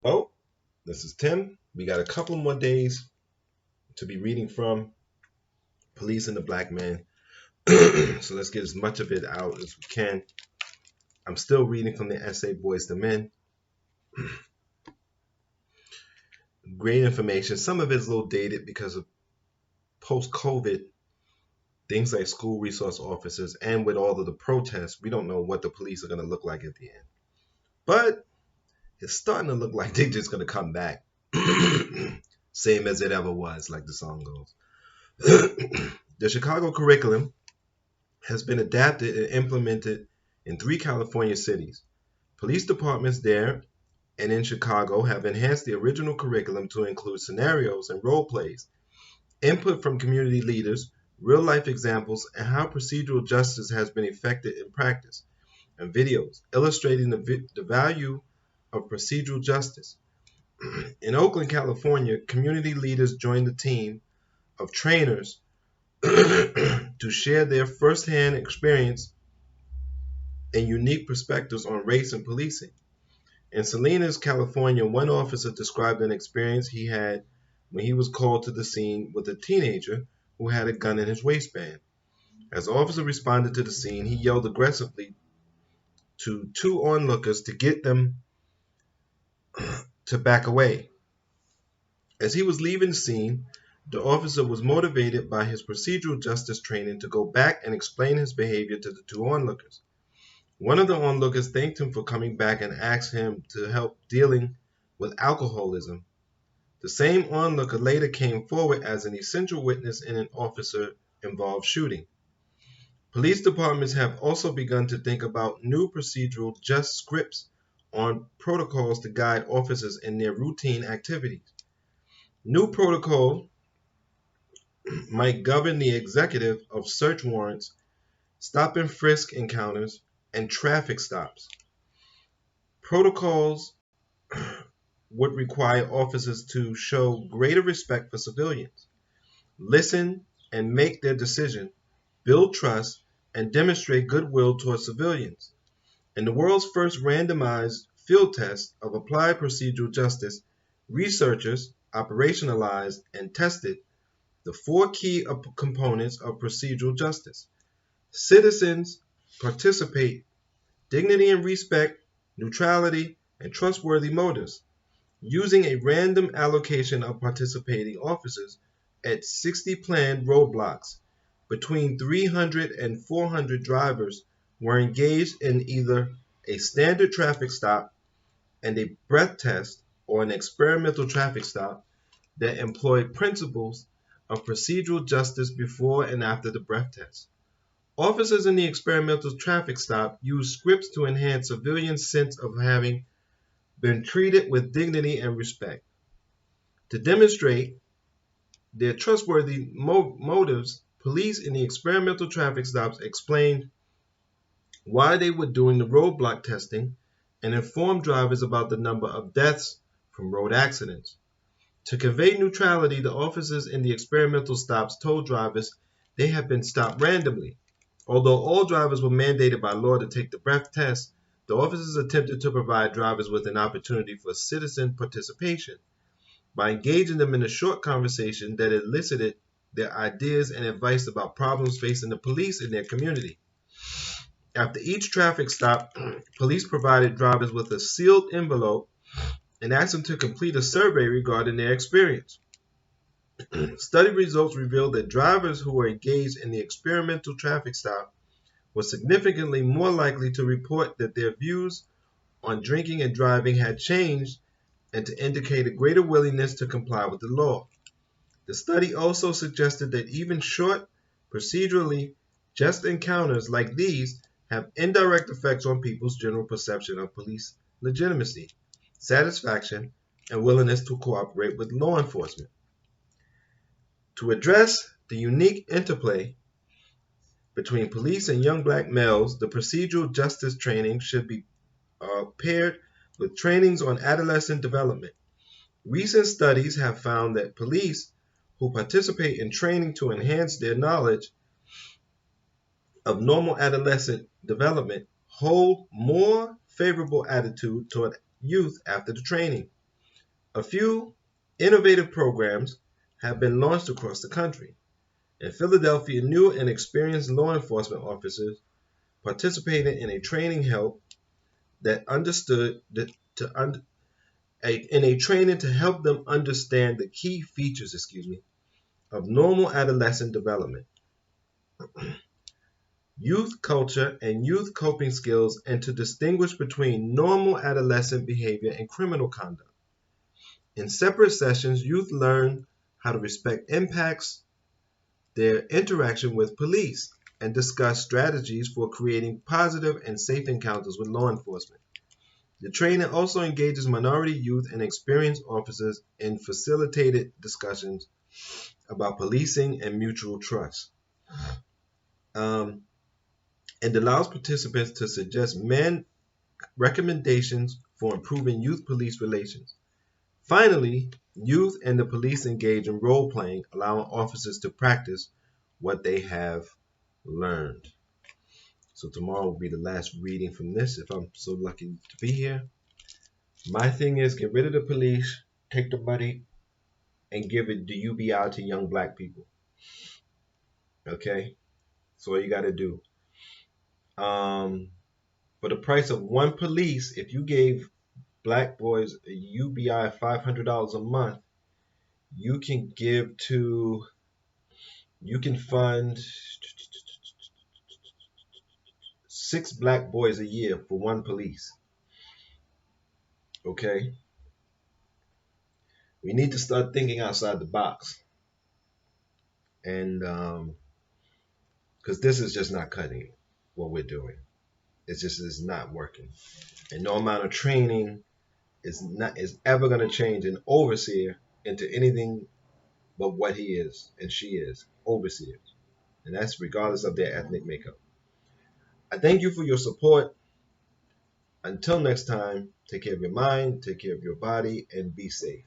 Oh, this is Tim. We got a couple more days to be reading from Police and the Black Man. So let's get as much of it out as we can. I'm still reading from the essay Boys to Men. Great information. Some of it is a little dated because of post COVID, things like school resource officers, and with all of the protests, we don't know what the police are going to look like at the end. But it's starting to look like they're just going to come back. Same as it ever was, like the song goes. The Chicago curriculum has been adapted and implemented in 3 California cities. Police departments there and in Chicago have enhanced the original curriculum to include scenarios and role plays, input from community leaders, real life examples, and how procedural justice has been effected in practice, and videos illustrating the value of procedural justice. In Oakland, California, community leaders joined the team of trainers to share their firsthand experience and unique perspectives on race and policing. In Salinas, California, one officer described an experience he had when he was called to the scene with a teenager who had a gun in his waistband. As the officer responded to the scene, he yelled aggressively to two onlookers to get them to back away. As he was leaving the scene, the officer was motivated by his procedural justice training to go back and explain his behavior to the two onlookers. One of the onlookers thanked him for coming back and asked him to help dealing with alcoholism. The same onlooker later came forward as an essential witness in an officer-involved shooting. Police departments have also begun to think about new procedural just scripts on protocols to guide officers in their routine activities. New protocol might govern the executive of search warrants, stop and frisk encounters, and traffic stops. Protocols would require officers to show greater respect for civilians, listen and make their decision, build trust, and demonstrate goodwill towards civilians. In the world's first randomized field test of applied procedural justice, researchers operationalized and tested the four key components of procedural justice. Citizens participate, dignity and respect, neutrality, and trustworthy motives, using a random allocation of participating officers at 60 planned roadblocks. Between 300 and 400 drivers were engaged in either a standard traffic stop and a breath test or an experimental traffic stop that employed principles of procedural justice before and after the breath test. Officers in the experimental traffic stop used scripts to enhance civilians' sense of having been treated with dignity and respect. To demonstrate their trustworthy motives, police in the experimental traffic stops explained why they were doing the roadblock testing and informed drivers about the number of deaths from road accidents. To convey neutrality, the officers in the experimental stops told drivers they had been stopped randomly. Although all drivers were mandated by law to take the breath test, the officers attempted to provide drivers with an opportunity for citizen participation by engaging them in a short conversation that elicited their ideas and advice about problems facing the police in their community. After each traffic stop, police provided drivers with a sealed envelope and asked them to complete a survey regarding their experience. Study results revealed that drivers who were engaged in the experimental traffic stop were significantly more likely to report that their views on drinking and driving had changed and to indicate a greater willingness to comply with the law. The study also suggested that even short, procedurally just encounters like these have indirect effects on people's general perception of police legitimacy, satisfaction, and willingness to cooperate with law enforcement. To address the unique interplay between police and young black males, the procedural justice training should be paired with trainings on adolescent development. Recent studies have found that police who participate in training to enhance their knowledge of normal adolescent development hold more favorable attitude toward youth after the training. A few innovative programs have been launched across the country. In Philadelphia, new and experienced law enforcement officers participated in a training help that understood that to un, in a training to help them understand the key features, of normal adolescent development, youth culture, and youth coping skills, and to distinguish between normal adolescent behavior and criminal conduct. In separate sessions, youth learn how to respect impacts, their interaction with police, and discuss strategies for creating positive and safe encounters with law enforcement. The training also engages minority youth and experienced officers in facilitated discussions about policing and mutual trust, um, and allows participants to suggest recommendations for improving youth-police relations. Finally, youth and the police engage in role-playing, allowing officers to practice what they have learned. So tomorrow will be the last reading from this, if I'm so lucky to be here. My thing is, get rid of the police, take the money, and give it the UBI to young black people. Okay? That's all you got to do. For the price of one police, if you gave black boys a UBI of $500 a month, you can fund 6 black boys a year for one police. Okay? We need to start thinking outside the box. And because this is just not cutting it, what we're doing. It just is not working. And no amount of training is ever going to change an overseer into anything but what he is and she is, overseers. And that's regardless of their ethnic makeup. I thank you for your support. Until next time, take care of your mind, take care of your body, and be safe.